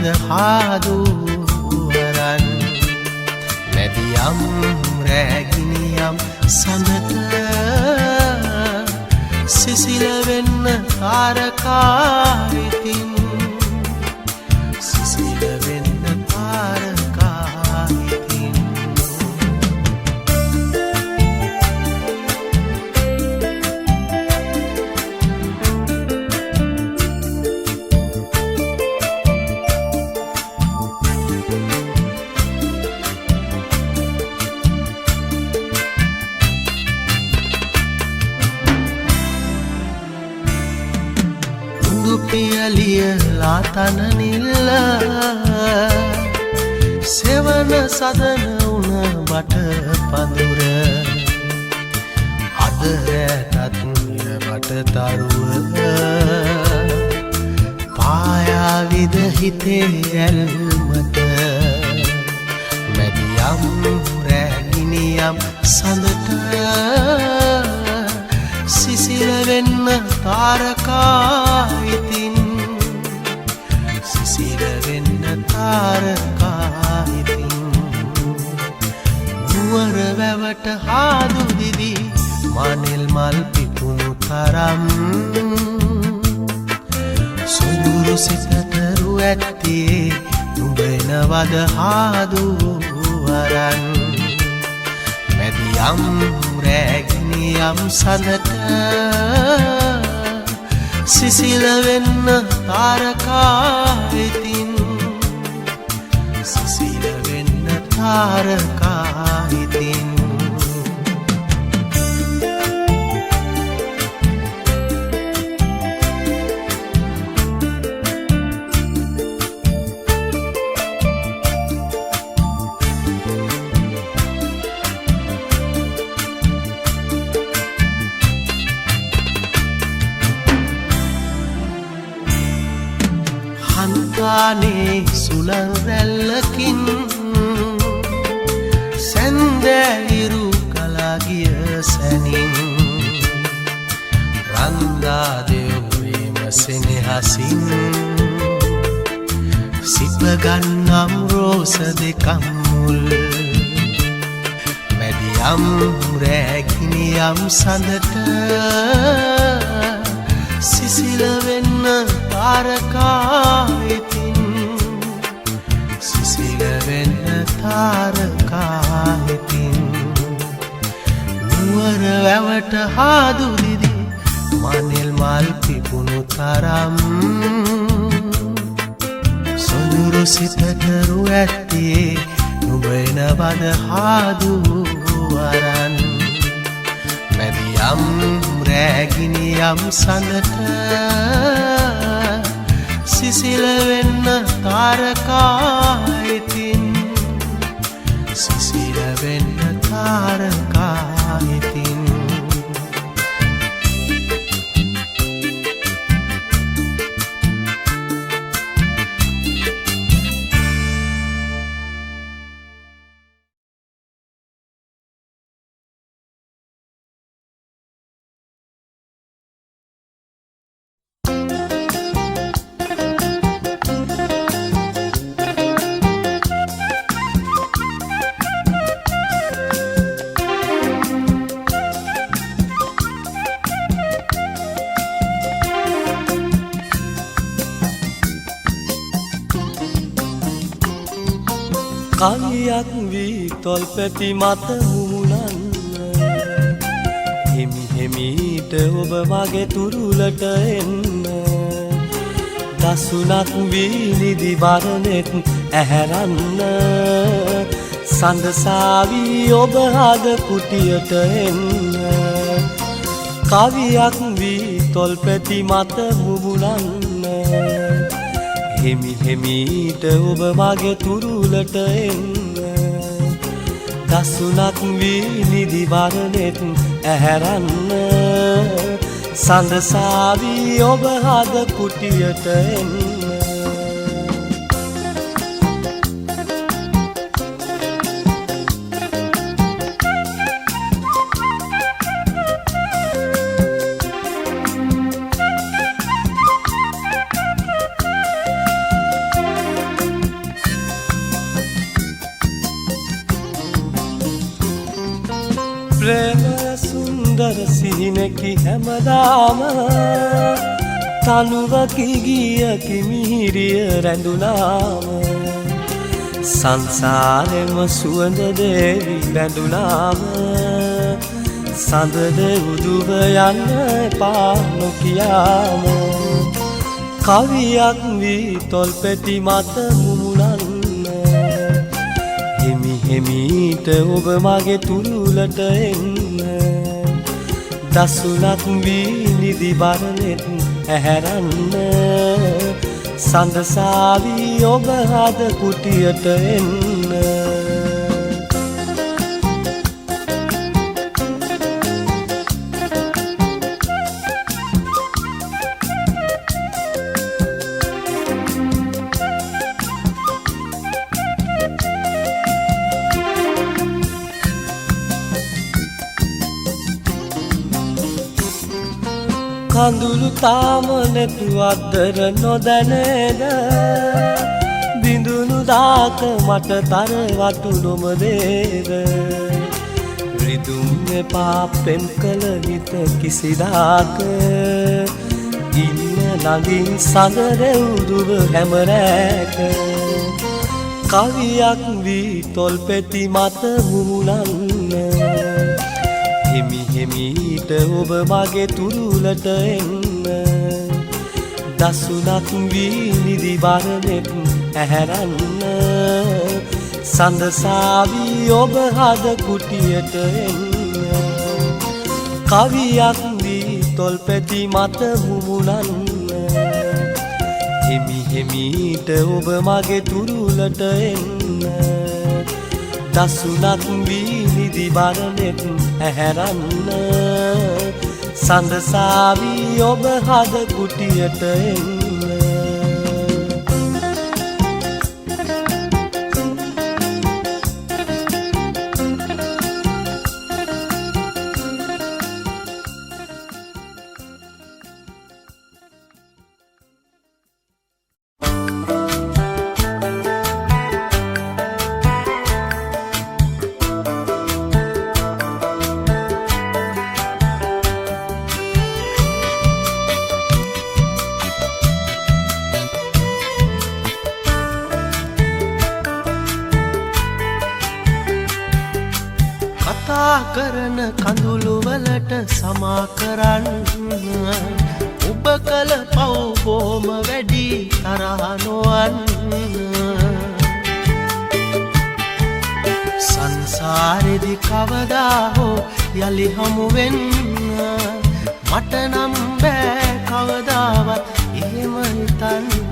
වද හාදු වරන් මැදියම් රැගිනියම් සඳට සිසිල වෙන්න තාරකායිතින් සිසිල වෙන්න තාරකායිතින් පියලියලා තන නිල්ල සෙවන සදන උන වට පඳුර අද රැටත් වට තරුව පායාවිද හිතේ ඇල්මට මැදියම් රැගිනියම් සඳට සිසිල වෙන්න තාරකායිතින් සිසිල වෙන්න තාරකායිතින් නුවර වැවට හාදු දිදී මනෙල් මල් පිපුණු තරම් සොඳුරු සිතටරු ඇත්තේ නුඹෙනවද හාදු වරන් මැදියම් රැගිනියම් සඳට සිසිල වෙන්න තාරකායිතින් සිසිල වෙන්න තාරකායිතින් හන්තානේ සුළං රැල්ලකින් සැන්දැලිරු කලාගිය සැනින් රන්දා දෙව්වීම සෙනෙහසින් සිපගන්නම් රෝස දෙකම් මුල් මැදියම් රැගිනියම් සඳට සිසිල වෙන්න තාරකායිතින් සිසිල වෙන්න තාරකායිතින් නුවර වැවට හාදු දිදී මනෙල් මල් පිපුණු තරම් සොඳුරු සිතටරු ඇත්තේ නුඹෙනවද හාදු වරන් මැදියම් රැගිනියම් සඳට සිසිල වෙන්න තාරකායිතින් සිසිල වෙන්න තාරකායිතින් කවියක් වී තොල්පැති මත මුමුණන්න හිමි හිමීට ඔබ මගේ තුරුලට එන්න දසුනක් වී නිදි බරනෙත් ඇහැරන්න සඳසාවී ඔබ හද කුටියට එන්න කවියක් වී තොල්පැති මත මුමුණන්න හිමි හිමීට ඔබ මගේ තුරුලට එන්න දසුනක් වී නිදි වරනෙත් ඇහැරන්න සඳසාවී ඔබ හද කුටියට එන්න ප්‍රේම සුන්දර සිහිනකි හැමදාම තනුවකි ගියකි මිහිරිය රැඳුනාම සංසාරෙම සුවඳ දේවි බැඳුනාම සඳද උදුව යන්න එපා නොකියාම කවියක් වී තොල්පෙති මත මුමුණන්න හිමි හිමීට ඔබ මගේ තුරුලට එන්න දසුනක් වී නිදි බරනෙත් ඇහැරන්න සඳසාවී ඔබ හද කුටියට එන්න කඳුළු තාම නැතු අද්දර නොදැනේද බිඳුණු දාක මට තරවටු නොමදේද රිදුම් එපා පෙම් කළ හිත කිසිදාක ඉන්න ළඟින් සඳරෙව්දුව හැමරෑක කවියක් වී තොල්පෙති මත මුමුණන්න හිමි හිමීට ඔබ මගේ තුරුලට එන්න දසුනක් වී නිදි බරනෙත් ඇහැරන්න සඳසාවී ඔබ හද කුටියට එන්න කවියක් වී තොල්පෙති මත මුමුණන්න හිමි හිමීට ඔබ මගේ තුරුලට එන්න දසුනක් වී නිදි බරනෙත් ඇහැරන්න සඳසාවී ඔබ හද කුටියට එන්න කරන කඳුළු වලට සමා කරන්න ඔබ කළ පව් බොහොම වැඩි තරහ නොවන්න සංසාරෙදි කවදා හෝ යලි හමු වෙන්න මට නම් බෑ කවදාවත් එහෙම හිතන්න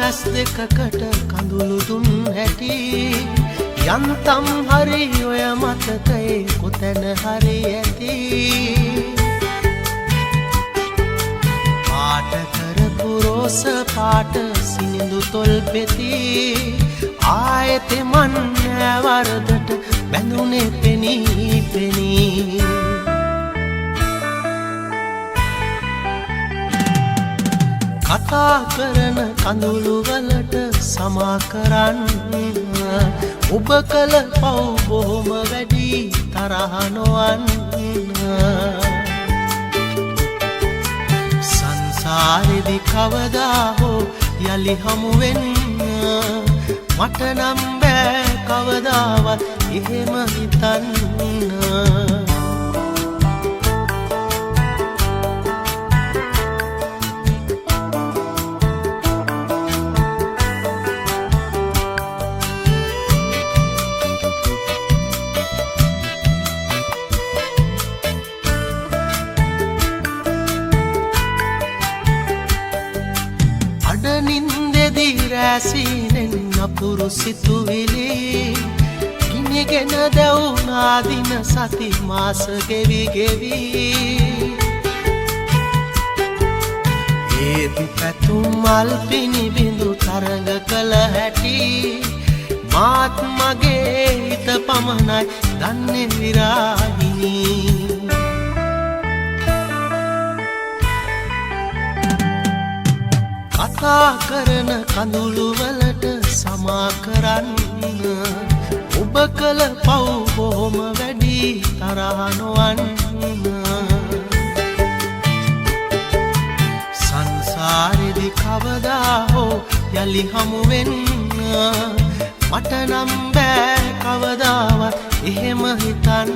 ඇස් දෙකකට කඳුළු දුන් හැටි යන්තම් හරි ඔය මතකයේ කොතැන හරි ඇති පාට කරපු රෝස පාට සිනිඳු තොල් පෙති ආයෙත් මන් වරදට බැඳුනේ පෙනී පෙනී කතා කරන කඳුළු වලට සමා කරන්න ඔබ කළ පව් බොහොම වැඩි තරහ නොවන්න සංසාරෙදි කවදා හෝ යලි හමු වෙන්න මට නම් බෑ කවදාවත් එහෙම හිතන්න රැසිනෙන් අපුරු සිතුවිලි ගිනිගෙන දැවුනා දින සති මාස ගෙවි ගෙවි ඒත් පැතුම් මල් පිනිබිඳු තරඟ කළ හැටි මාත් මගේ හිත පමණයි දන්නේ විරාගිනී. කතා කරන කඳුළු වලට සමා කරන්න ඔබ කළ පව් බොහොම වැඩි තරහ නොවන්න. සංසාරෙදි කවදා හෝ යලි හමු වෙන්න මට නම් බෑ කවදාවත් එහෙම හිතන්න.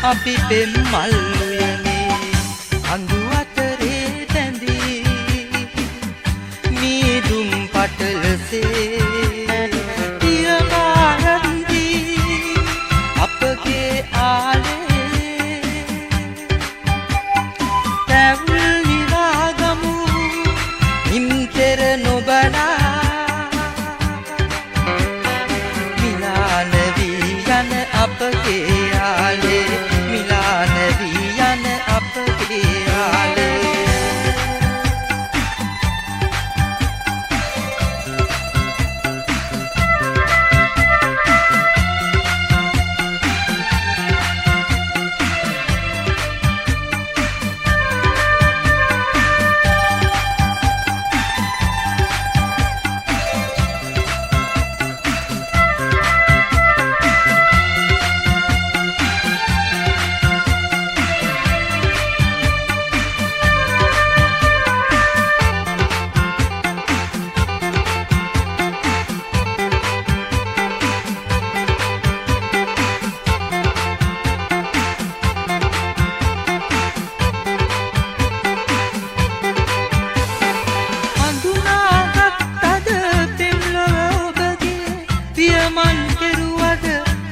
අපි පෙම්මල් උයනේ අඳු අතරේ බැඳී මීදුම් පටලසේ තියමාරන්දී අපගේ ආලේ තැවුල් නිවාගමු නිම්තෙර නොබලා මිලාන වී යන අපගේ ආලේ මිලාන වී යන අපගේ ආලේ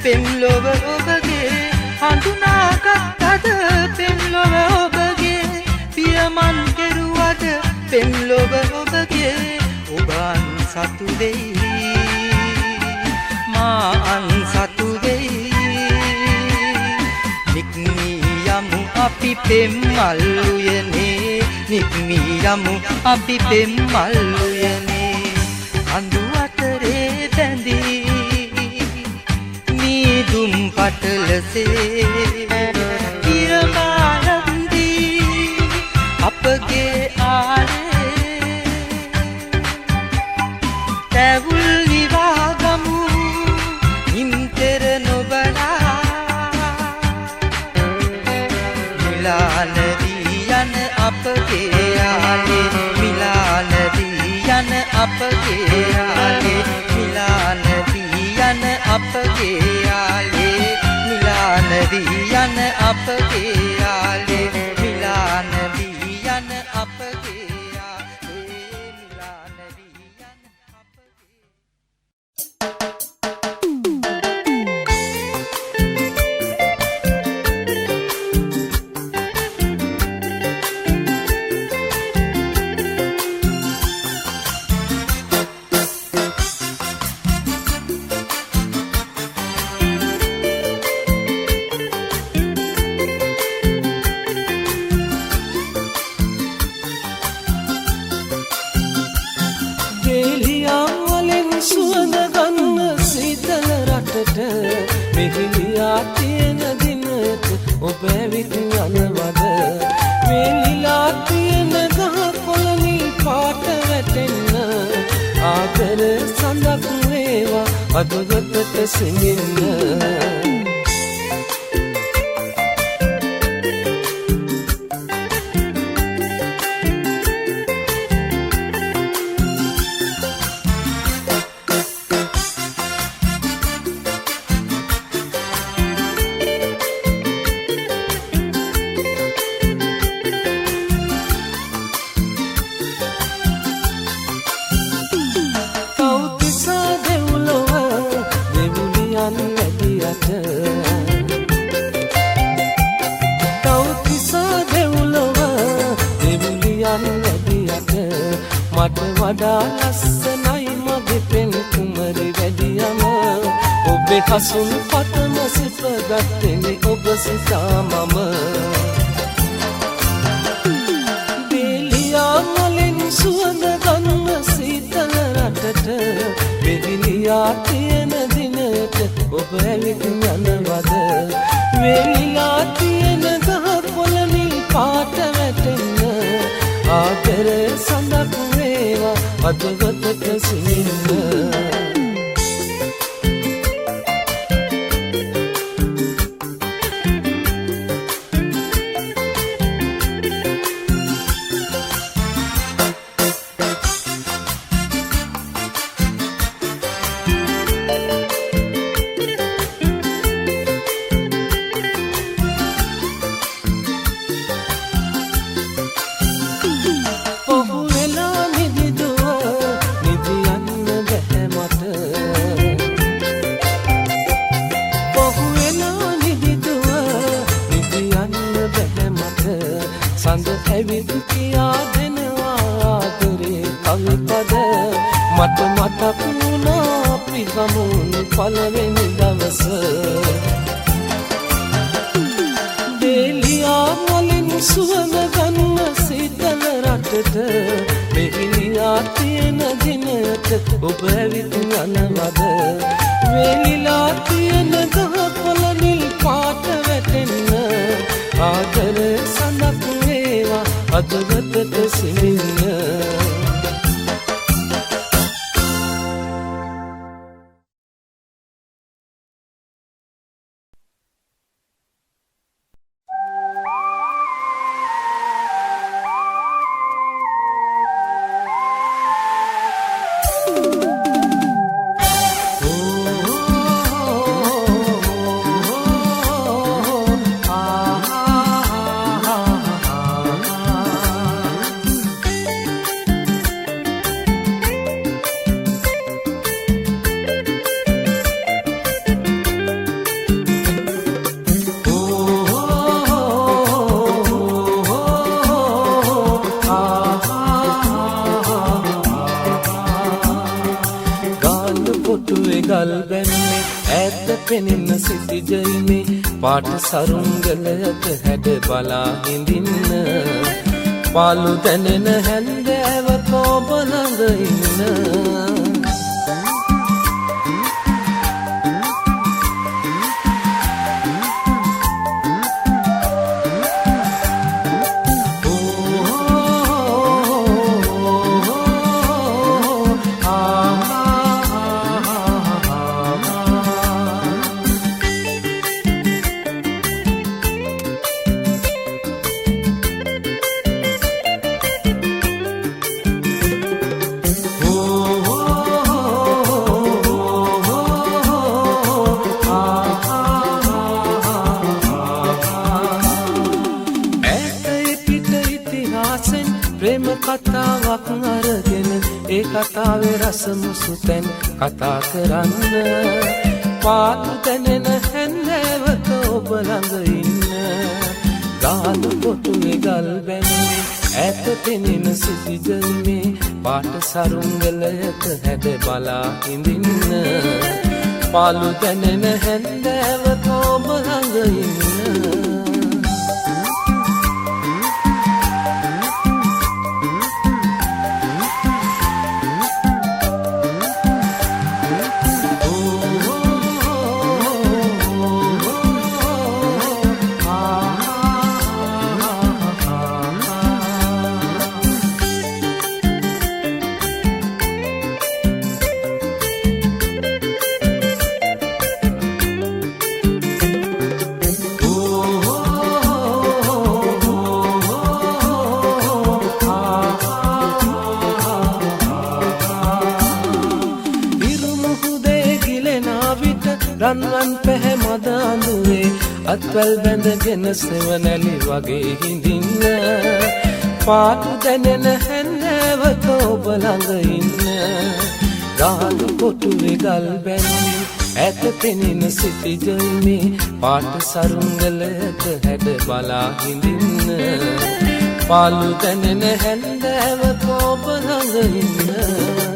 පෙම්ලොව ඔබගේ හඳුනාගත්තද පෙම්ලොව ඔබගේ පියමන් කෙරුවද පෙම් ලොව ඔබගේ ඔබ අන්සතු වෙයි මා අන්සතු වෙයි නික්මී යමු අපි පෙම් මල් උයනේ නික්මී යමු අපි පෙම් මල් උයනේ අඳු අතරේ බැඳී මීදුම් පටලසේ ඉරමාලන්දී අපගේ ආලේ තැවුල් නිවාගමු හිම්තෙර නොබලා මිලාන වී යන අපගේ ආලේ මිලාන වී යන අපගේ ආලේ මිලාන වී යන අපගේ ආලේ මිලාන වී යන අපගේ ආලේ මිලාන වී යන අපගේ ආලේ මිලාන වී යන අපගේ මෙහිලියා තියෙන දිනට ඔබ ඇවිත් යනවද මෙලිලා තියෙන ගහ කොළනි පාට වැටෙන්න ආදර සඳක් වේවා අදගතට සිඟින්න වඩා ලස්සනයි මගේ පෙම් කුමරි වැඩියම ඔබේ හසුන් පතම සිපගත්තෙමි ඔබ සිතා මම බේලියා මලෙන් සුවඳ ගන්න සීතල රටට බෙලියා තියෙන දිනට ඔබ ඇවිත් යනවද වෙලිලා තියෙන ගහ පොළමින් පාට වැටෙන්න ආදර සඳක් වේවා අදගතට සිඟින්න සඳ ඇවිත් කියා දෙනවා ආදරේ කවි පද මට මතක් වුණා අපි ගමුණු පළවෙනි දවස බේලියා මලින් සුවඳ ගන්න සීතල රටට මෙහිලියා තියෙන දිනට ඔබ ඇවිත් යනවද වෙලිලා තියෙන ගහ කොළ නිල් පාට වැටෙන්න ආදර සඳක් වේවා අදගතට සිඟින්න කොටුවේ ගල් බැන්නේ ඈත පෙනෙන සිටිජයිනේ පාට සරුංගලයක හැඩ බලා හිඳින්න පාලු දැනෙන හැන්දෑවක ඔබ ළඟ ඉන්න ප්‍රේම කතාවක් අරගෙන ඒ කතාවේ රස මුසුතෙන් කතා කරන්න පාතු දැනෙන හැන්දෑවක ඔබ ළඟ ඉන්න ගාලු කොටුවේ ගල් බැන්නේ ඈත පෙනෙන සිටිජල්මේ පාට සරුංගලයක හැඩ බලා හිඳින්න පාලු දැනෙන හැන්දෑවක ඔබ ළඟ ඉන්න රන්වන් පැහැ මද අඳුවේ අත්වැල් බැඳගෙන සෙවනැලි වගේ හිඳින්න පාටු දැනෙන හැන්දෑවක ඔබ ළඟ ඉන්න ගාලු කොටුවේ ගල් බැන්නේ ඈත පෙනෙන සිටිජල්මේ පාට සරුංගලයක හැඩ බලා හිඳින්න පාලු දැනෙන හැන්දෑවක ඔබ ළඟ ඉන්න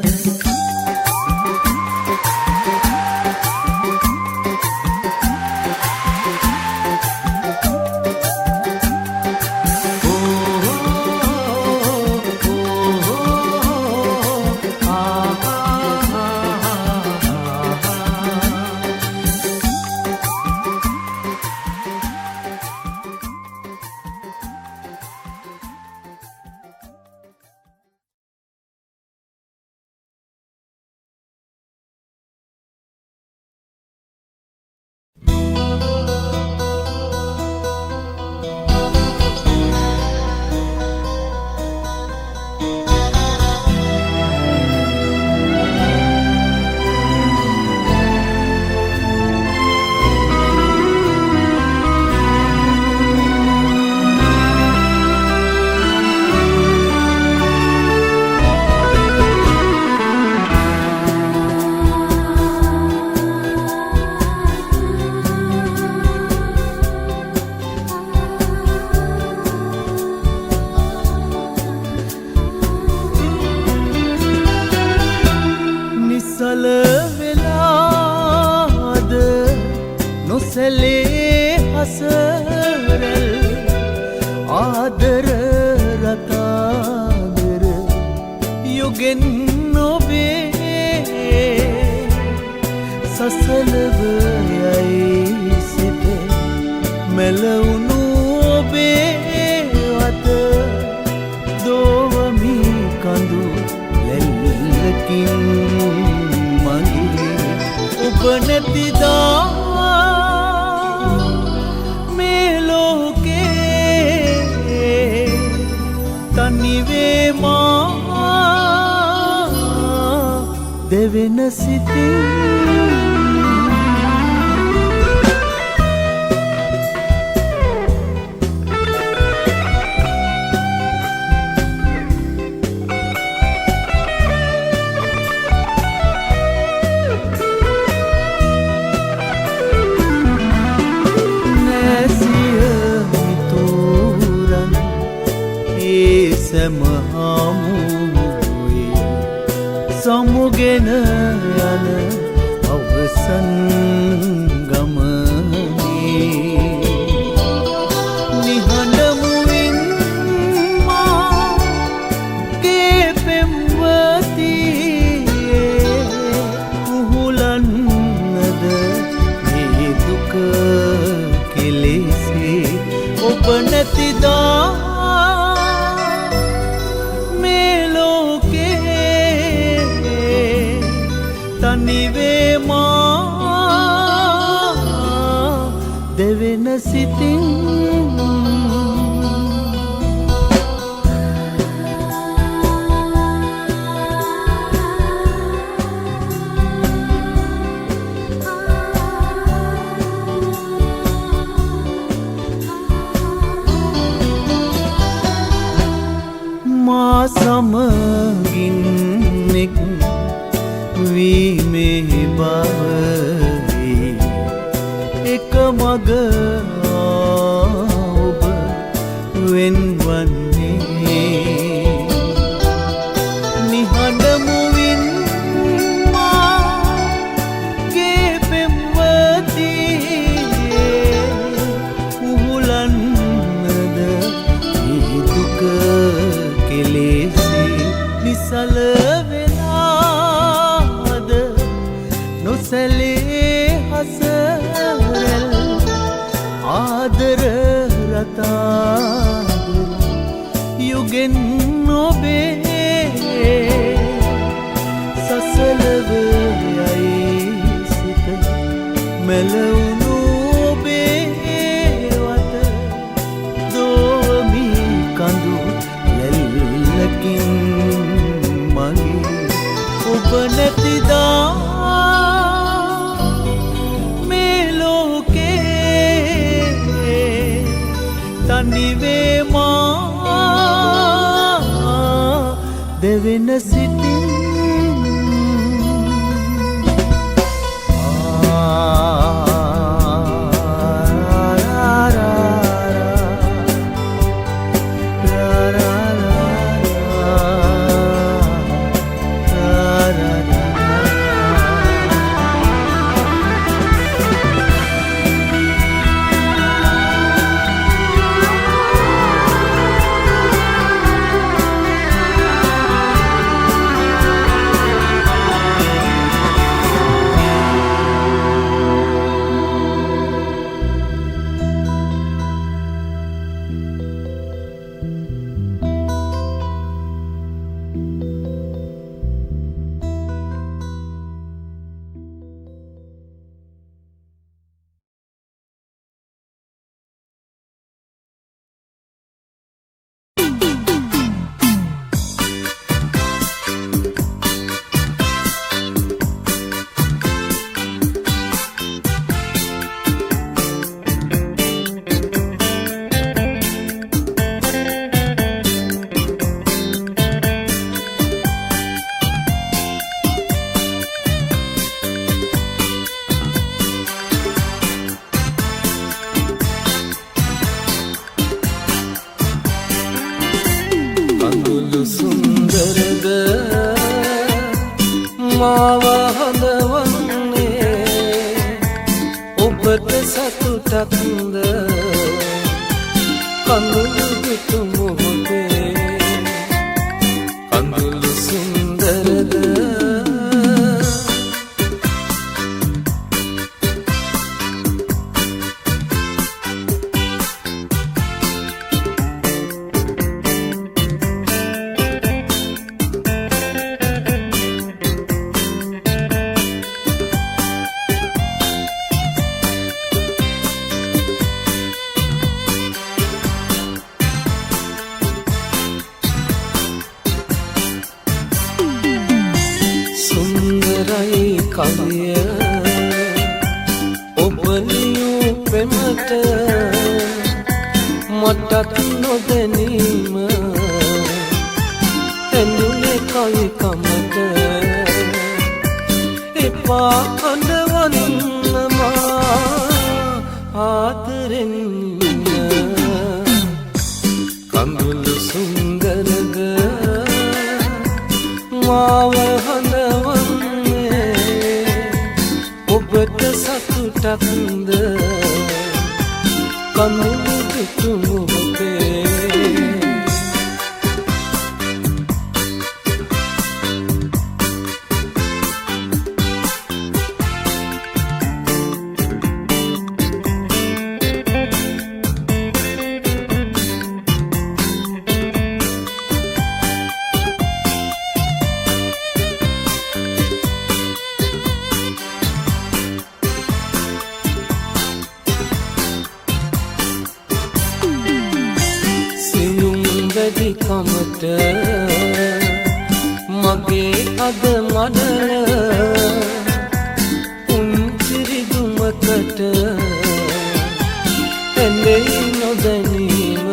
දෙවෙන සිතින් සමුගෙන යන අවසන් ගමනේ නිහඬ මුවින් මාගේ පෙම්වතියේ උහුලන්නද මේ දුක කෙලෙසේ ඔබ නැතිදා මේ ලෝකේ තනිවේ මා දෙවෙන සිතින් මා සමගින් එක් වීමේ බවයි එක මග ඔබ වෙන්වන්නේ නිහඬ මුවින් මාගේ පෙම්වතියේ උහුලන්නද මේ දුක කෙලෙසේ නිසල වෙලාද නොසැලේ හසරැල් ආදර රතාද යුගෙන් නොබේ සසලව යයි සිත මැලවුණු ඔබේ වත දෝවමි කඳු ලැල්ලකින් මගේ ඔබ නැතිදා මේ ලෝකේ තනිවේ මා දෙවෙන සිටින් මාව හඳවන්නේ ඔබට සතුටක්ද කඳුළු දුටු මොහොතේ කඳුළු සුන්දරද කවිය ඔබ නියු පෙමට මටත් නොදැනීම එන්නුනේ කවි කමට එපා අඬවන්නමා ආදරෙන් කඳුළු සුන්දරද මාව හඳවන්නේ ඔබට සතුටක්ද කඳුළු දුටු ඔබේ කමට මගේ අද මඩල උන්චිරි දුමකට එන්නේ නොදැනීම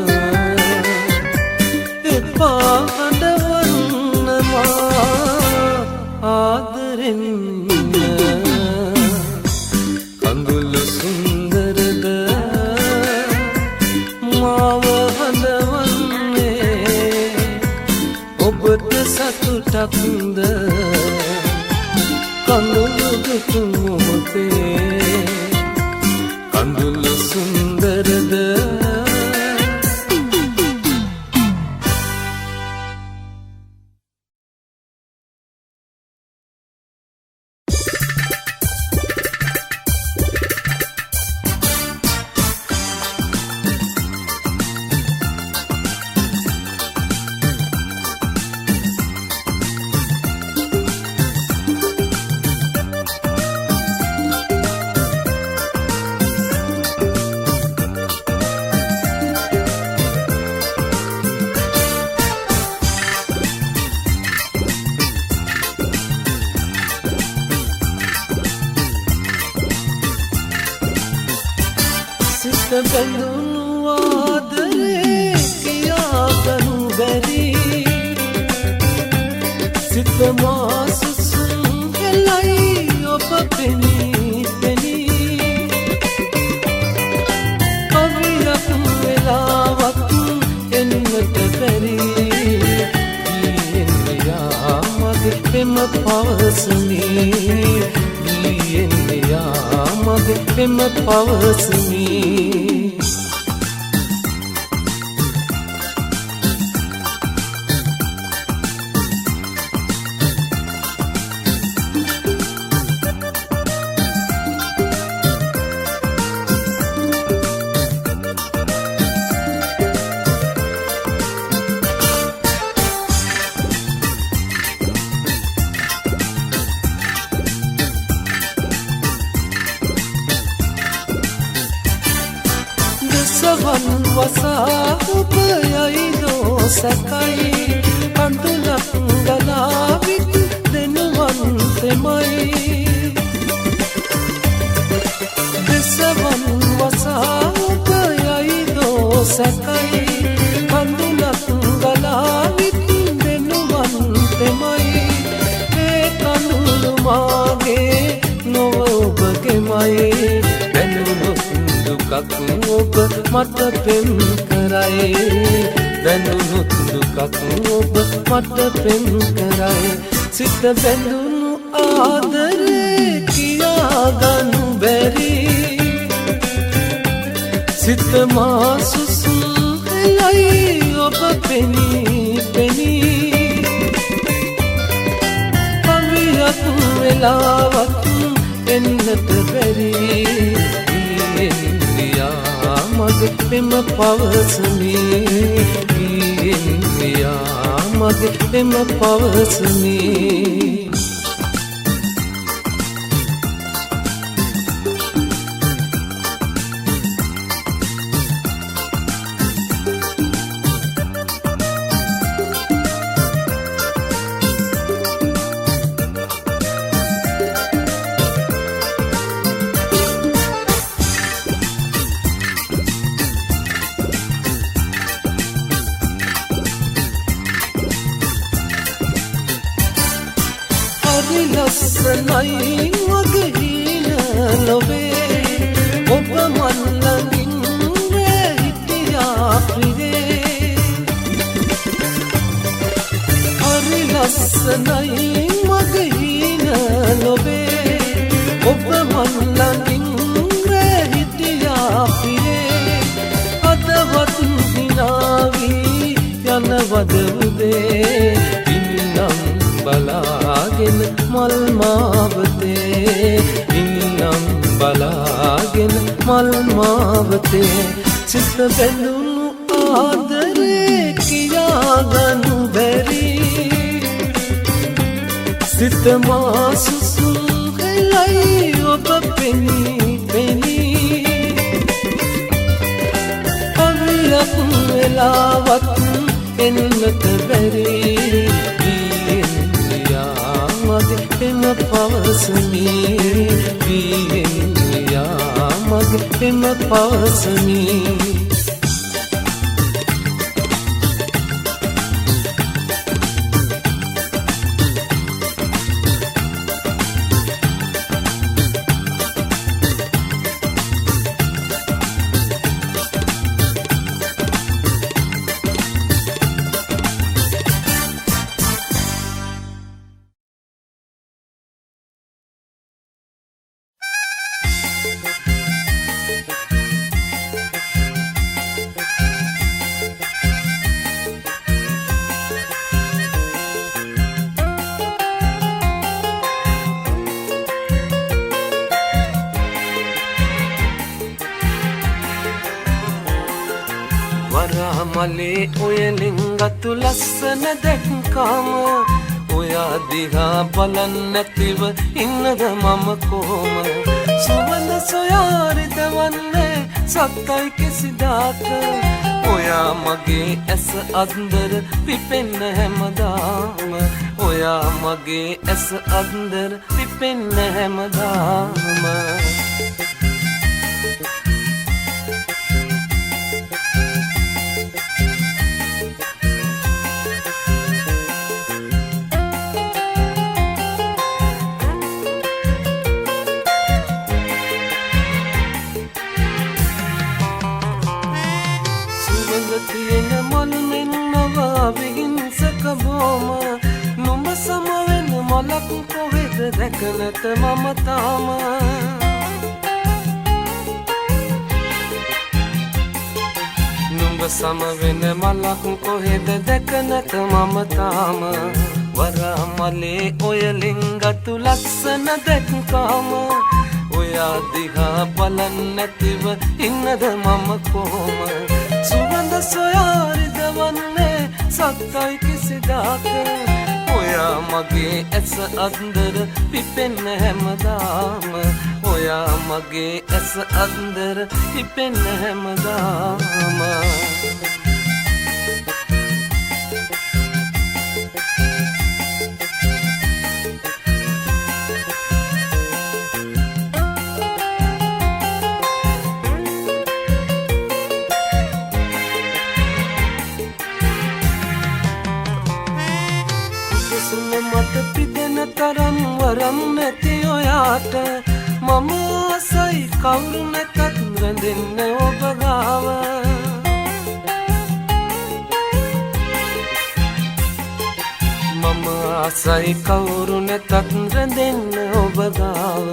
එපා හඬවන්නවා ආදරෙන්න කඳුළු සුන්දරද මාව ඔබට සතුටක්ද කඳුළු දුටු මොහොතේ කඳුළු සුන්දරද බැඳුණු ආදරේ කියාගනු බැරි සිත මා සුසුම් හෙලයි ඔබ පෙනී පෙනී කවියක් වෙලාවක් එන්නට බැරි ඊයෙන්යා මගේ පෙම පවසමි ඊයෙන්යා මගේ පෙම පවසමි සවන් වසා ඔබ යයිදෝ සැකයි කඳුලක් ගලාවිත් දෙනුවන් තෙමයි දෙසවන් වසා ඔබ යයිදෝ සැකයි කඳුලක් ගලාවිත් දෙනුවන් තෙමයි ඒ කඳුළු මාගේ නොව ඔබගෙමයි දුකක් ඔබ මට පෙම් කරයි දැනුණුත් දුකක් ඔබ මට පෙම් කරයි සිත බැඳුණු ආදරේ කියාගනු බැරි සිත මා සුසුම් හෙලයි ඔබ පෙනී පෙනී කවියක් වෙලාවක් එන්නට බැරි මගේ පෙම පවසමි ඊයෙන්යා මගේ පෙම පවසමි ලස්සනයි මගේ හීන ලොවේ ඔබ මන් ළඟින් හිටියා ප්‍රියේ හරි ලස්සනයි මගේ හීන ලොවේ ඔබ මන් ළඟින් උදේ ඉන්නම් බලාගෙන මල් මාවතේ ඉන්නම් බලාගෙන මල් මාවතේ සිත බැඳුණු ආදරේ කියාගනු බැරි සිත මා සුසුම් හෙලයි ඔබ පෙනී පෙනී අවියක් වෙලාවත් එන්නට බැරි වීෙන්යා මගේ එම පවසමි වීෙන්යා මගේ එම පවසමි මලේ ඔය ලිංගතු ලස්සන දැක්කාම ඔයා දිහා බලන්න නැතිව ඉන්නද මම කොහොම සුවඳ සොයාරිද වන්නේ සත්තයි කිසිදාක ඔයා මගේ ඇස අන්දර පිපෙන්න හැමදාම ඔයා මගේ ඇස අන්දර පිපෙන්න හැමදාම තියෙන මල් මෙන්නවා විහිංසක බොම නුඹ සමවෙන මලක් කොහෙද දැක නැත මම තාම නුඹ සමවෙන මලක් කොහෙද දැක නැත මම තාම වරා මලේ ඔය ලිංගතු ලස්සන දැක්කාම ඔයා දිහා බලන්න නැතිව ඉන්නද මම කොහොම සුවඳ සොයාරිද වන්නේ සත්තයි කිසිදාක ඔයා මගේ ඇස අන්දර පිපෙන්න හැමදාම ඔයා මගේ ඇස අන්දර පිපෙන්න හැමදාම මට පිදෙන තරම් වරම් නැති ඔයාට මම ආසයි කවුරු නැතත් රැඳෙන්න ඔබ ගාව මම ආසයි කවුරු නැතත් රැඳෙන්න ඔබ ගාව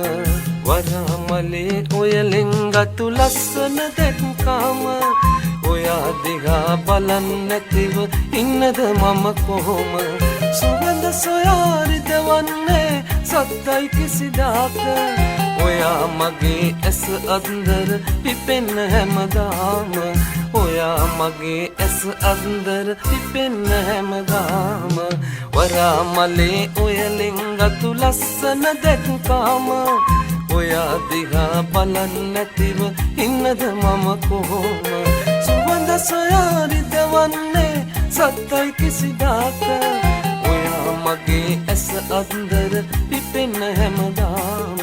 වරමලේ ඔය ලිංගතු ලස්සන දැක්කාම ඔයා දිහා බලන්න නැතිව ඉන්නද මම කොහොම සුවඳ සොයාරිද වන්නේ සත්තයි කිසිදාක ඔයා මගේ ඇස අන්දර පිපෙන්න හැමදාම ඔයා මගේ ඇස අන්දර පිපෙන්න හැමදාම වරා මලේ ඔය ලිංගතු ලස්සන දැක්කාම ඔයා දිහා බලන්න නැතිව ඉන්නද මම කොහොම සුවඳ සොයාරිද වන්නේ සත්තයි කිසිදාක මගේ ඇස අන්දර පිපෙන්න හැමදාම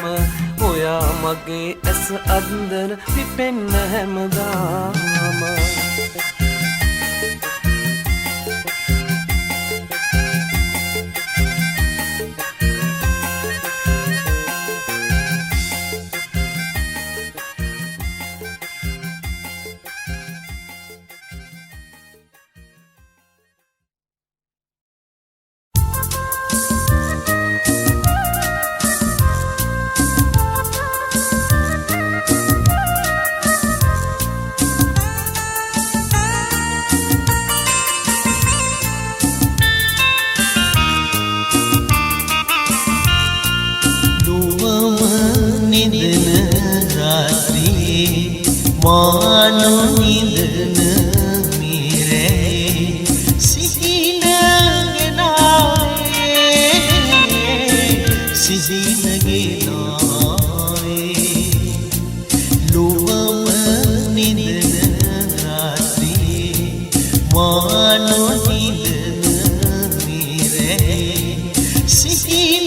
ඔයා මගේ ඇස අන්දර පිපෙන්න හැමදාම මානු නිදන මිරේ සිහිනගෙනායේ ලොවම නිදන රාත්‍රියේ මානු නිදන මිරේ සිහිනගෙනායේ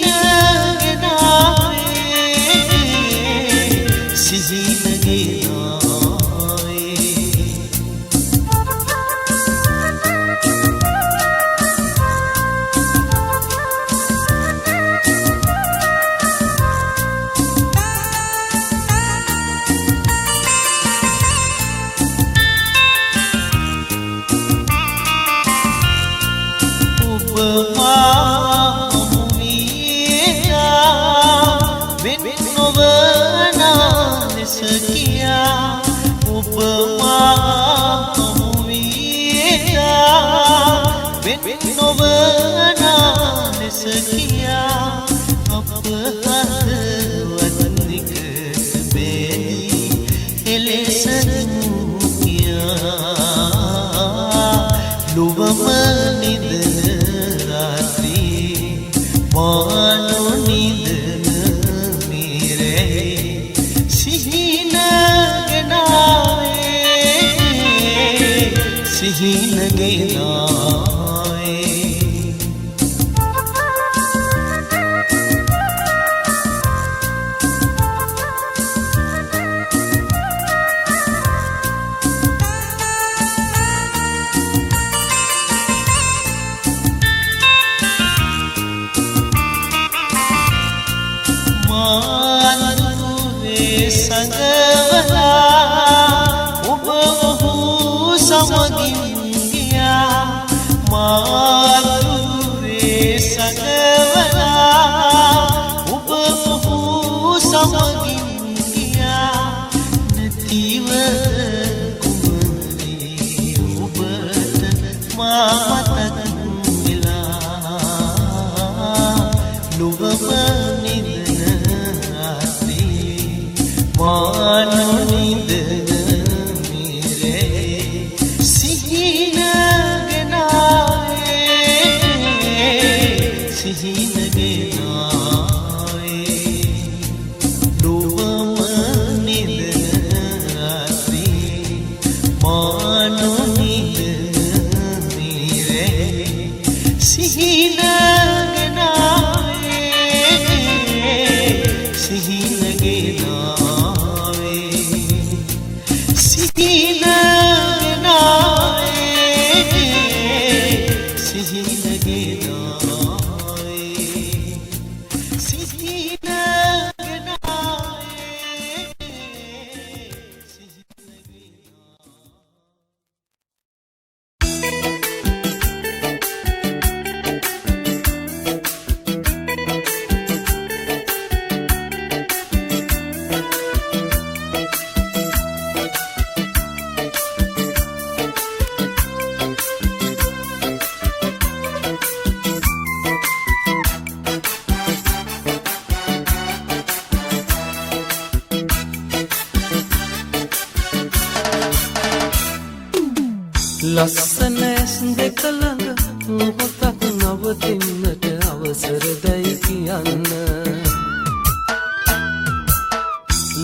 ලස්සන ඇස් දෙක ළඟ මොහොතක් නවතින්නට අවසර දැයි කියන්න.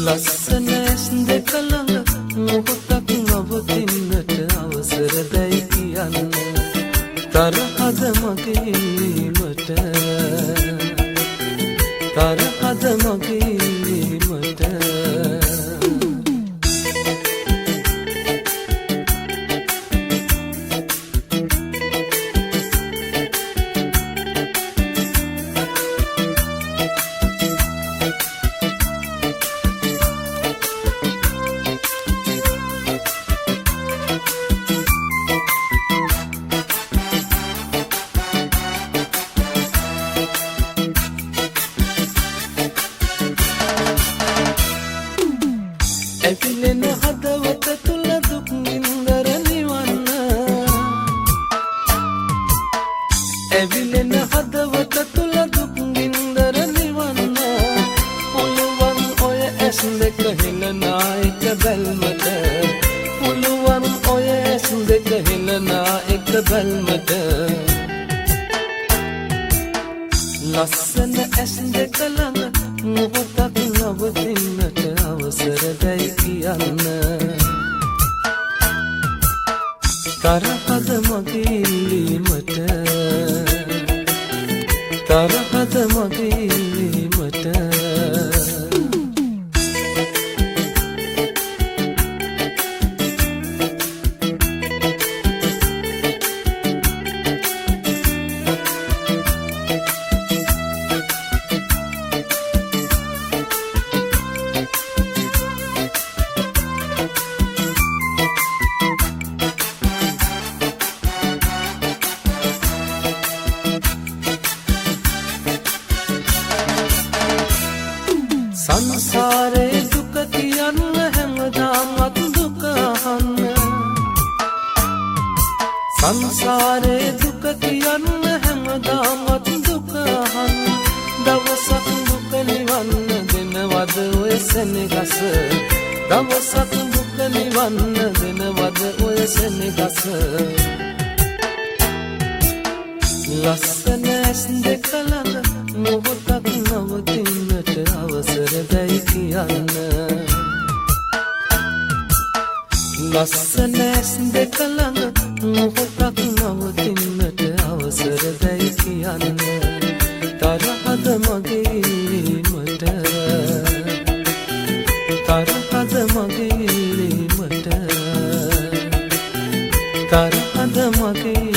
ලස්සන ඇස් දෙක ළඟ මොහොතක් නවතින්නට අවසර දැයි කියන්න. තරහද මගේ ඉල්ලීමට, තරහද මගේ ඉල්ලීමට. බැල්මට ලස්සන ඇස් දෙක ළඟ මොහොතක් නවතින්නට අවසර දැයි කියන්න තරහද මගේ ඉල්ලීමට තරහද මගේ ඉල්ලීමට සංසාරේ දුක කියන්න හැමදාමත් දුක අහන්න සංසාරේ දුක කියන්න හැමදාමත් දුක අහන්න දවසක් දුක නිවන්න දෙනවද ඔය සෙනෙගස දවසක් දුක නිවන්න දෙනවද ඔය සෙනෙගස ලස්සන ඇස් දෙක ළඟ මොහොතක් නවතින්නට අවසර දැයි කියන්න ලස්සන ඇස් දෙක ළඟ මොහොතක් නවතින්නට අවසර දැයි කියන්න තරහද මගේ ඉල්ලීමට තරහද මගේ ඉල්ලීමට තරහද මගේ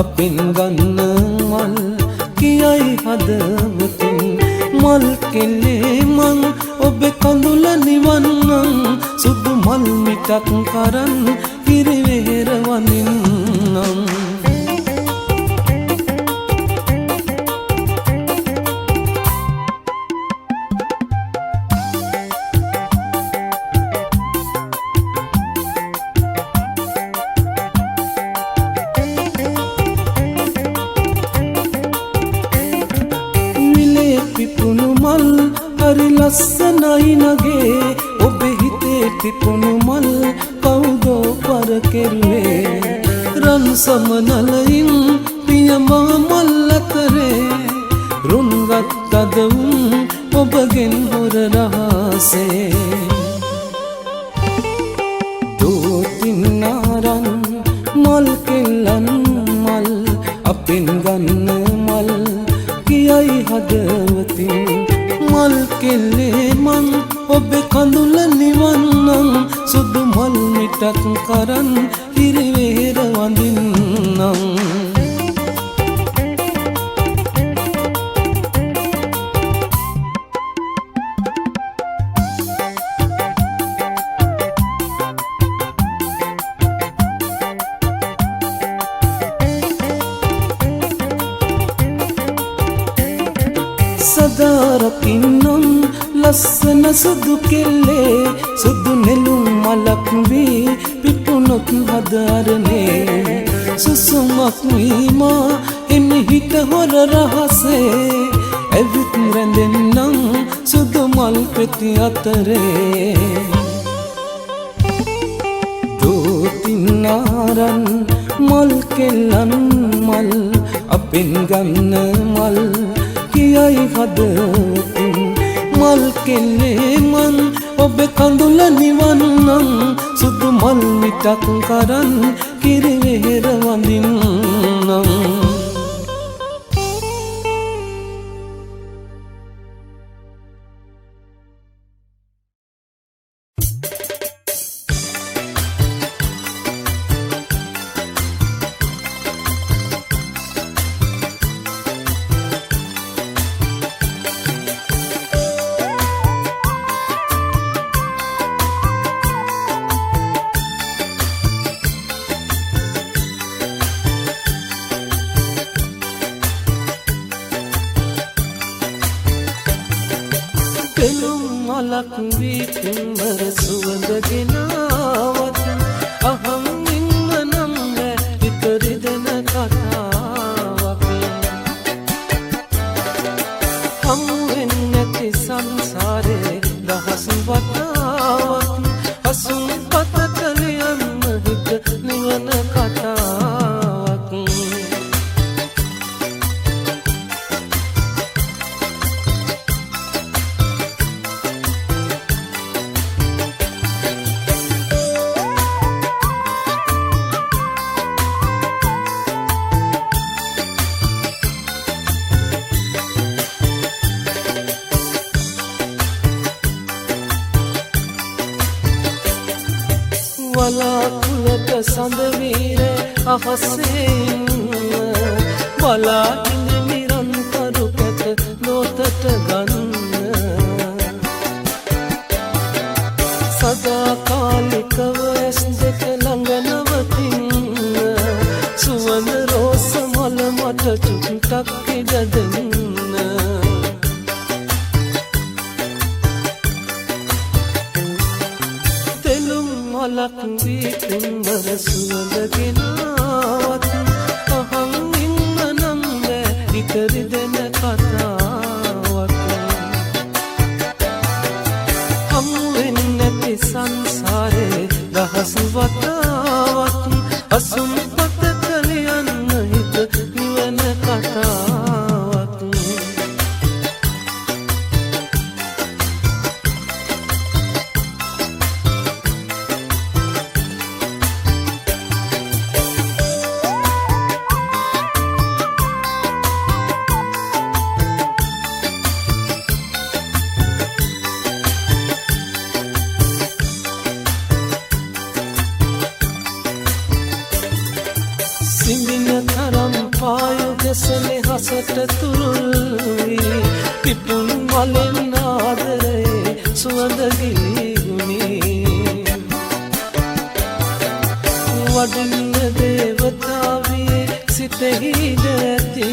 අපෙන් ගන්න මල් කියයි හදවතින් මල් කෙල්ලේ මං ඔබේ කඳුල නිවන්නම් සුදු මල් මිටක් කරන් පිරිවෙහෙර වඳින්නම් හරි ලස්සනයි නගේ ඔබේ හිතේ පිපුණු මල් කවුදෝ පර කෙරුවේ රන් සමනලයින් පියමා මල් අතරේ රුන්ගත්තද ඔබගෙන් හොර රහසේ දෝතින්නාරන් මල් කෙල්ලන් මල් අපෙන් ගන්න මල් කියයි හදවතින් මල් කෙල්ලේ මං ඔබේ කඳුල නිවන්නම් සුදු මල් මිටක් කරන් පිරිවෙහෙර වඳින්නම් සදාරකින්නම් ලස්සන සුදු කෙල්ලේ සුදු නෙළුම් මලක් වී පිපුණොත් හදරනේ සුසුමක් වීමා එමි හිත හොර රහසේ ඇවිත් රැඳෙන්නම් සුදු මල් පෙති අතරේ දෝතින්නාරන් මල් කෙල්ලන් මල් අපෙන් ගන්න මල් කියයි හදවතින් මල් කෙල්ලේ මං ඔබේ කඳුල නිවන්නම් සුදු මල් මිටක් කරන් කිරිවෙහෙර වඳින්නම් පෙනුම් මලක් වී පින්වර සුවඳ ගෙනාවත් අහම් ඉන්න නම් ඉතරි දෙන කතාවක් හමු වෙන්නේ නැති සංසාරේ දහස් වතාවක් අසුන් පතට ලියන්න හිත නිවන කතාවක් වලාකුළට සඳ වීර අහසේ බලා ඉඳ නිරන්තරු කැට ලෝතට ගන්න සදාකාලිකව ඇස් දෙක ළඟ නවතින්න සුවඳ රෝස මල මට චුට්ටක් ඉඩ දෙන්න මලක් වී පින්වර සුවඳ ගෙනාවත් අහන් ඉන්න නම් ඉතරි දෙන කතාවක් හමු වෙන්නේ නැති සංසාරේ දහස් වතාවක් අසුන් පතක ලියන්න හිත නිවන කතාවක් සනේ හසට තුරුල්වි පිපුන් මලෙන් ආදරේ සුවඳ ගිලිගුණි වඩින්න දේවතාවියේ සිතෙහි දැති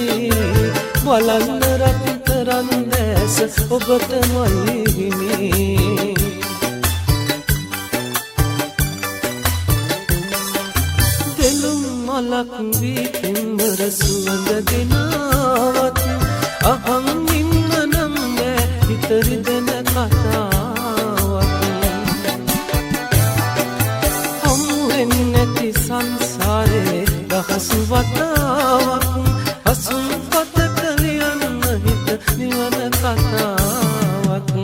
බලන්න රත්තරන් දැස ඔබට මල්හිමි මලක් වී පින්වර සුවඳ ගෙනාවත් අහන් ඉන්න නම් ඉතරි දෙන කතාවක් හමු වෙන්නේ නැති සංසාරේ දහස් වතාවක් අසුන් පතක ලියන්න හිත නිවන කතාවක්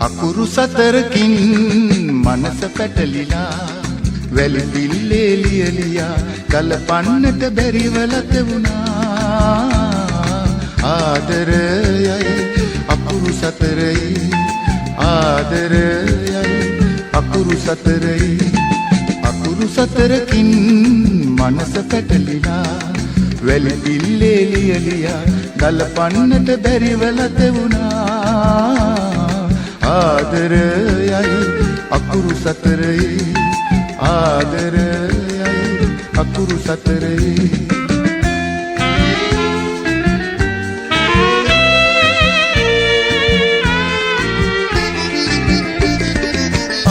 අකුරු සතරකින් මනස පැටලිලා වැලි පිල්ලේ ලියලියා කලපන්නට බැරිවල තෙවුණා ආදරයයි අකුරු සතරයි ආදරයයි අකුරු සතරයි අකුරු සතරකින් මනස පැටලිලා වැලි පිල්ලේ ලියලියා කලපන්නට බැරිවල තෙවුණා ආදරයයි අකුරු සතරයි ආදරයයි අකුරු සතරයි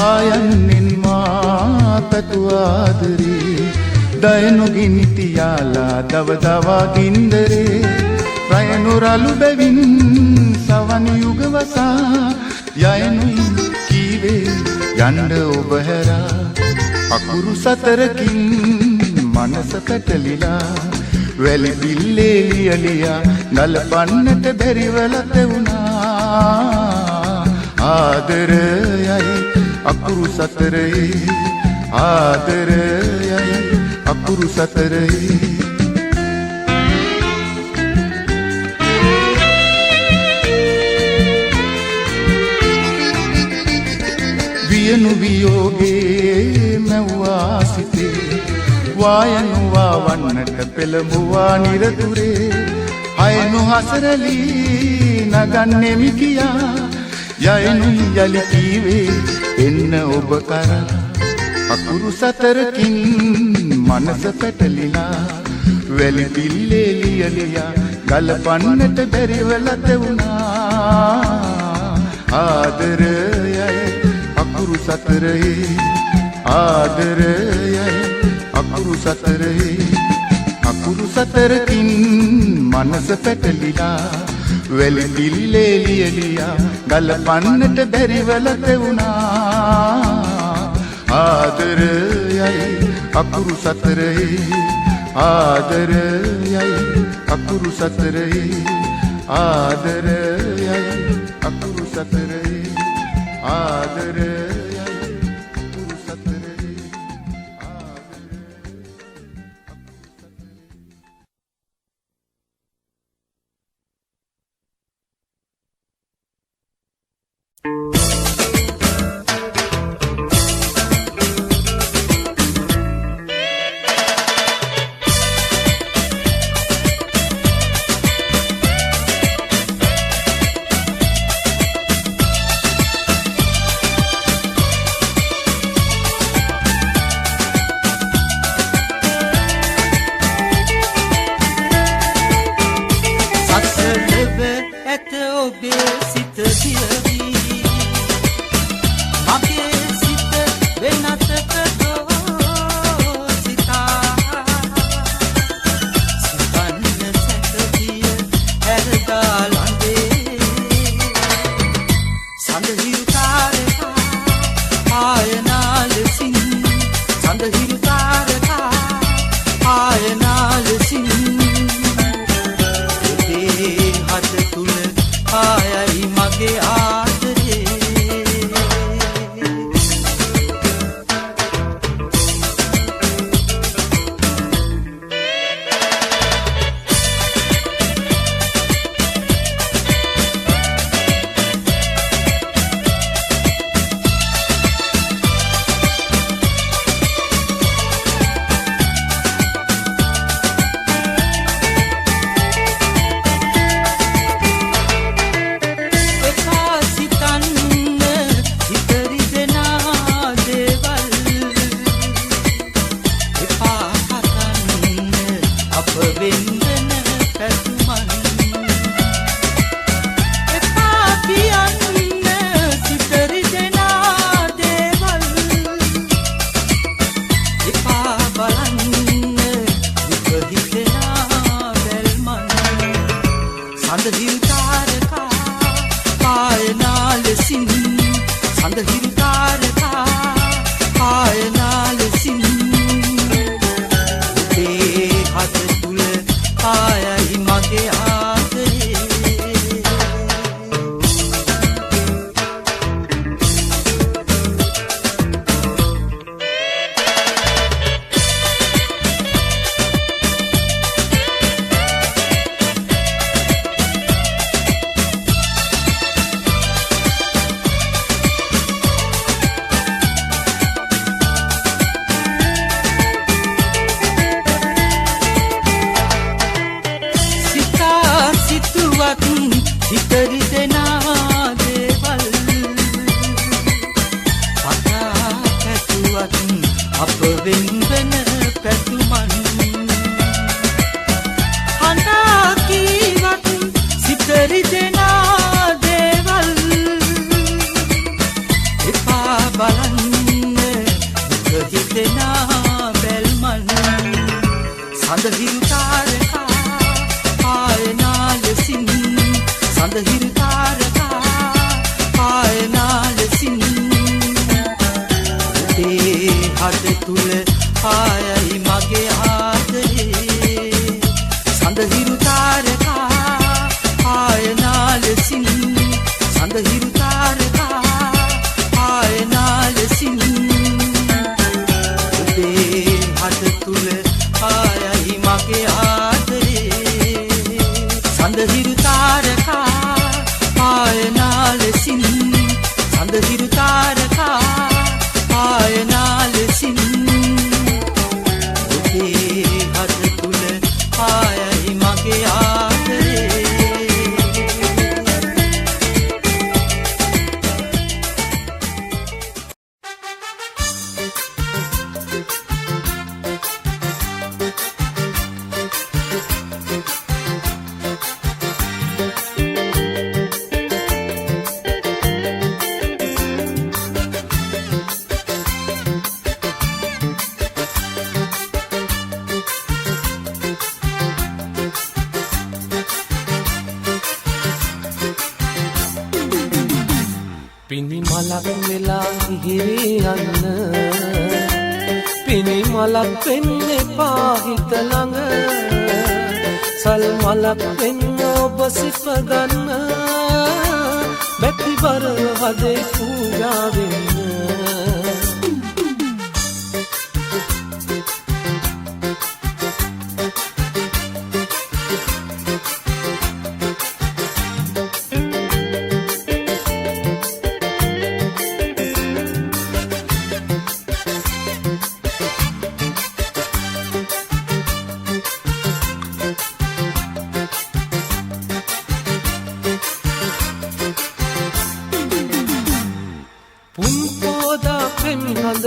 ආයන්නෙන් මා පැතු ආදරේ දයනුගිනි තියාලා දවදවා ගින්දරේ රයනුරලු බැවින් සවන් යුගවසා යයනුයි කීවේ යන්න ඔබ හැරා අකුරු සතරකින් මනස පැටලිලා වැලි පිල්ලේ ලියලියා නලපන්නට බැරිවල තෙවුණා ආදරයයි අකුරු සතරයි ආදරයයි අකුරු සතරයි වියනු වියෝගේ මැව්වා සිතේ වායනුවා වන්නට පෙළඹුවා නිරතුරේ අයනු හසරලී නගන්නෙමි කියා යයනු යලි කීවේ එන්න ඔබ කරා අකුරු සතරකින් මනස පැටලිලා වැලි පිල්ලේ ලියලියා ගලපන්නට බැරිවලත වුණා ආදරයයි අකුරු සතරේ ආදරයයි අකුරු සතරේ අකුරු සතරකින් මනස පැටලිලා වැලි පිල්ලේ ලියලියා ගලපන්නට බැරිවලත වුණා ආදරයයි අකුරු සතරේ ආදරයයි අකුරු සතරේ ආදරයයි අකුරු සතරේ ආදරයයි අකුරු සතරේ සඳහිරු තාරකා මලක් වෙලා ඉහිරි යන්න පිණි මලක් වෙන්න එපා හිත ළඟ සල් මලක් වෙන්න ඔබ සිප ගන්න බැතිබර හදේ පූජා වෙන්න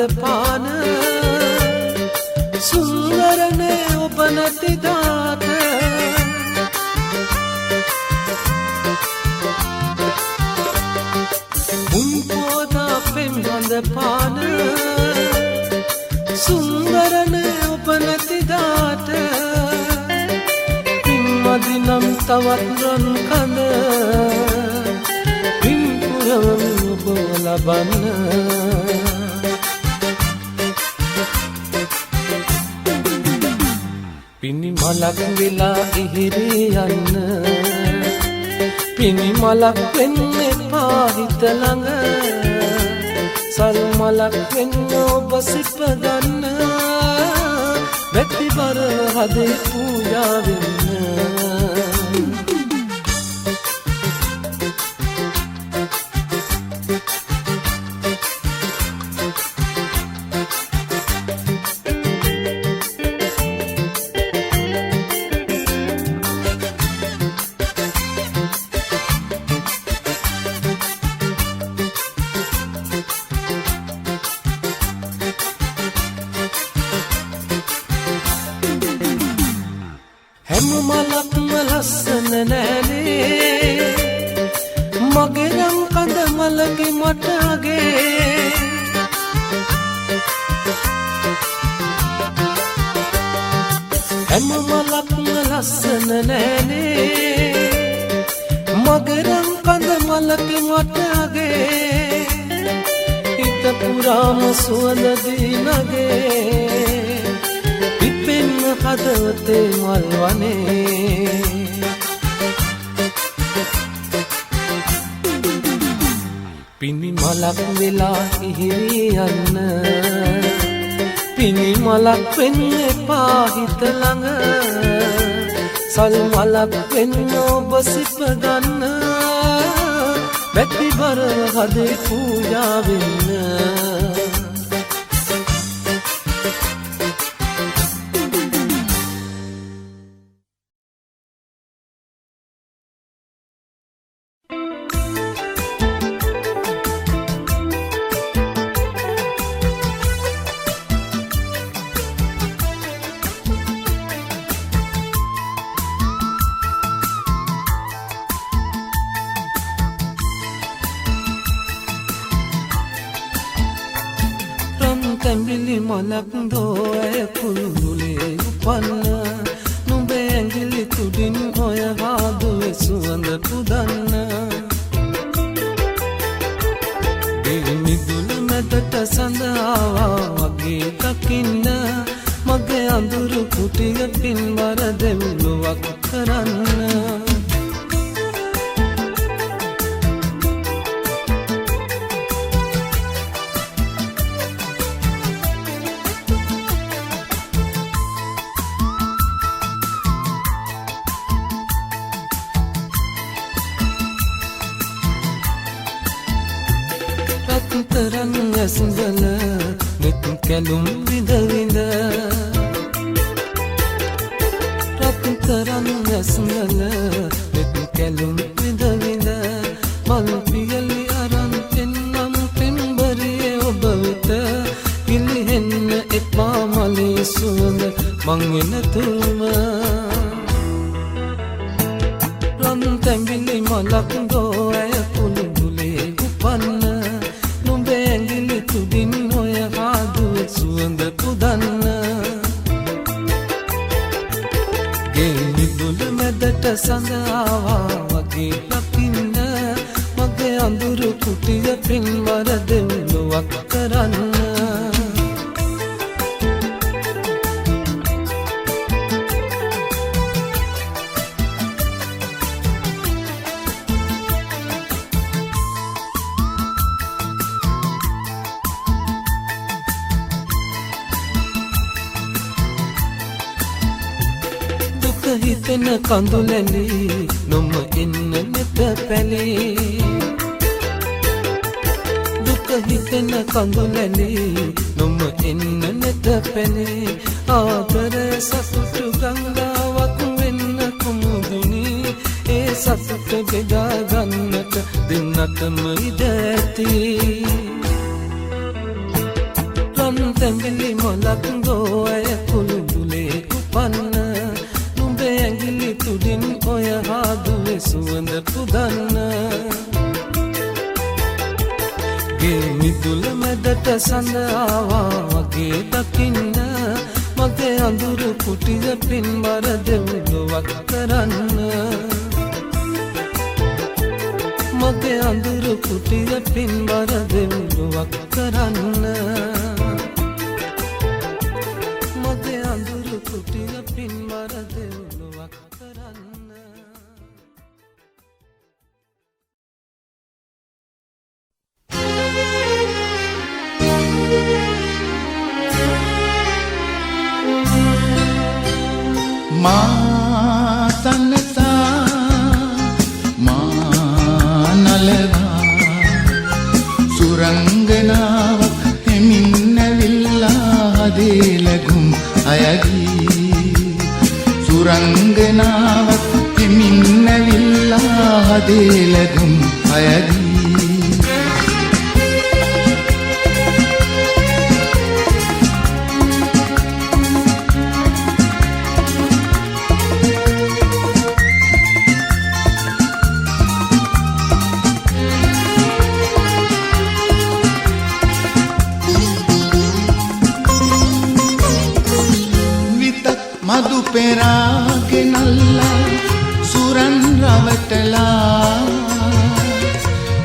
පාන සුන්දරනේ ඔබ නැති දාට උන්පෝදා පෙම්හඳ පාන සුන්දරනේ ඔබ නැති දාට පින්මදිනම් තවත් රන් කඳ පින්පුරවම ඔබ ලබන්න පිණි මලක් වෙලා ඉහිරි යන්න පිණි මලක් වෙන්න එපා හිත ළඟ සල් මලක් වෙන්න ඔබ සිප ගන්න බැතිබර හදේ පූජා වෙන්න හැම මලක්ම ලස්සන නෑනේ මගේ නම් කඳ මලගේ මට අගේ හැම මලක්ම ලස්සන නෑනේ මගේ නම් කඳ මලගේ මට අගේ හිත පුරාම සුවඳ දිනගේ හදවතේ මල් වනේ පිණි මලක් වෙලා ඉහිරි යන්න පිණි මලක් වෙන්න එපා හිත ළඟ සල් මලක් වෙන්න ඔබ සිප ගන්න බැතිබර හදේ පූජා වෙන්න තැඹිලි මලක් දෝය කුළුලේ උපන්න නුඹේ ඇඟිලි තුඩින් ඔය හාදුවේ සුවඳ පුදන්න දෙමිදුල මැදට සඳ ආවා වගේ දකින්න මගේ අඳුරු කුටිය පින්වර දෙවුලුවක් කරන්න රත්තරන් ඇසුඳල නෙත් කැලුම් විඳ විඳ රත්තරන් ඇසුඳල නෙත් කැලුම් විඳ විඳ මල් පියලි අරන් එන්නම් පෙම්බරියේ ඔබ වෙත පිළිහෙන්න එපා මලේ සුවඳ මං වෙන තුරුම රන් තැඹිලි මලක් දෝය කුළුලේ උපන්න තුදින් ඔය හාදුවේ සුවඳ පුදන්න ගේ මුදුල මැදට සඳ ආවා වගේ දකින්න මගේ අඳුරු කුටිය පින්වර දෙව්ලොවක් කරන්න හිතෙන කඳුලැලි නොම එන්න නෙත පැලී දුක හිතෙන කඳුලැලි නොම එන්න නෙත පැලී ආදර සතුටු ගංගාවක් වෙන්න කුමුදුනි ඒ සතුට බෙදා ගන්නට දෙන්නටම ඉඩ ඇති රන් තැඹිලි මොලක් ගෝය කුළුඹුලේ උපන්න ඇඟිලි තුඩින් ඔය හාදුවේ සුවඳ පුදන්න ගේ මිදුල මැදට සඳ ආවා වගේ දකින්න මගේ අඳුරු කුටිය පින්වර දෙව්ලොවක් කරන්න මගේ අඳුරු කුටිය පින්වර දෙව්ලොවක් කරන්න මගේ අඳුරු කුටිය පින්වර දෙව්ලොවක් කරන්න මා සනසා මා නලවා සුරංගනාවක් හෙමින් ඇවිල්ලා හදේලගුම් අයදී සුරංගනාවක් හෙමින් ඇවිල්ලා හදේලගුම් අයදී මදු පෙරාගෙනල්ලා සුරන් රවටලා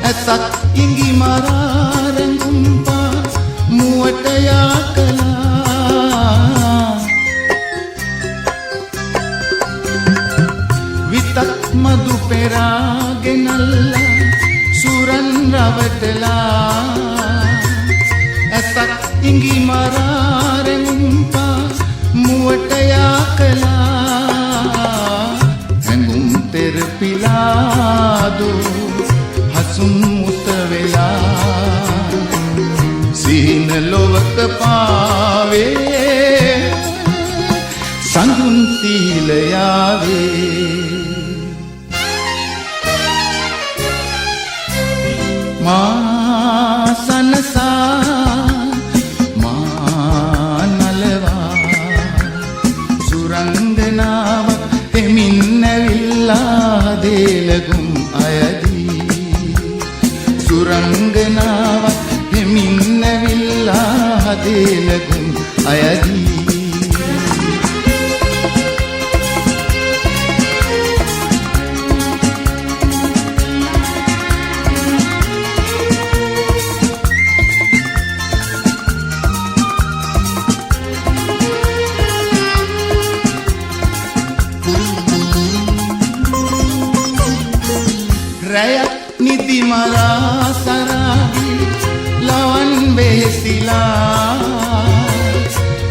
ඇසක් ඉඟි මරාරඟුම්පා මුවට යා කළා විතක් මදු පෙරාගෙනල්ලා සුරන් රවටලා ඇසක් ඉඟි මරාරඟුම්පා මුවට යා කළා හැඟුම් තෙරපිලාදෝ හසුන් මුත වෙලා සීන ලොවක පාවේ සංගුන් තීල යාවේ මා සනසා රංගනාවක් හෙමින් ඇවිල්ලා දේලගුම් අයදී සුරංගනාවක් හෙමින් ඇවිල්ලා දේලගුම් අයදී රැයක් නිදි මරා සරාගි ලවන් වෙහෙසිලා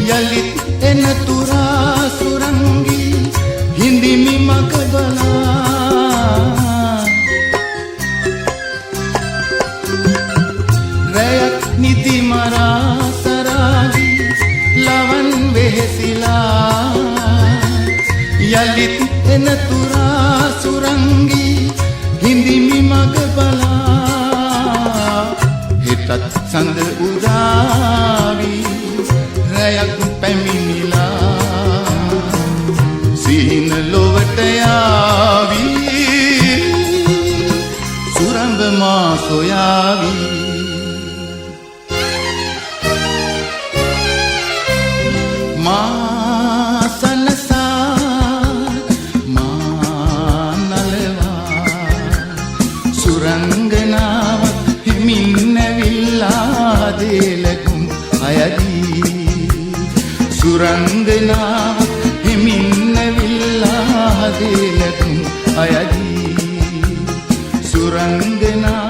යලිත් එන තුරා සුරංගි හිඳිමි මග බලා රැයක් නිදි මරා සරාගි ලවන් වෙහෙසිලා යලිත් එන තුරා සුරංගි හිඳිමි මග බලා හෙටත් සඳ උදාවි රැයක් පැමිණිලා සිහින ලොවට යාවි සුරංග මා සොයාවි මා සනසා මා නලවා සුරංගනා සුරංගනා හිමින්නවිල්ලා හදේලතුන් අයදී සුරංගනා